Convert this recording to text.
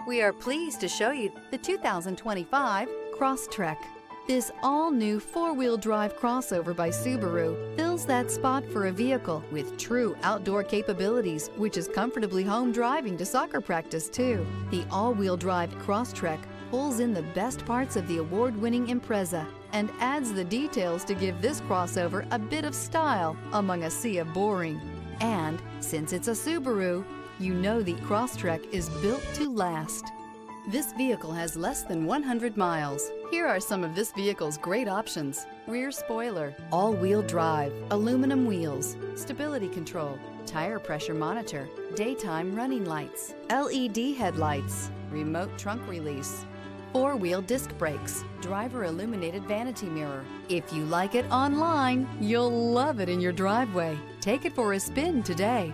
We are pleased to show you the 2025 Crosstrek. This all-new four-wheel drive crossover by Subaru fills that spot for a vehicle with true outdoor capabilities, which is comfortably home driving to soccer practice too. The all-wheel drive Crosstrek pulls in the best parts of the award-winning Impreza and adds the details to give this crossover a bit of style among a sea of boring. And since it's a Subaru, you know the Crosstrek is built to last. This vehicle has less than 100 miles. Here are some of this vehicle's great options: rear spoiler, all-wheel drive, aluminum wheels, stability control, tire pressure monitor, daytime running lights, LED headlights, remote trunk release, four-wheel disc brakes, driver illuminated vanity mirror. If you like it online, you'll love it in your driveway. Take it for a spin today.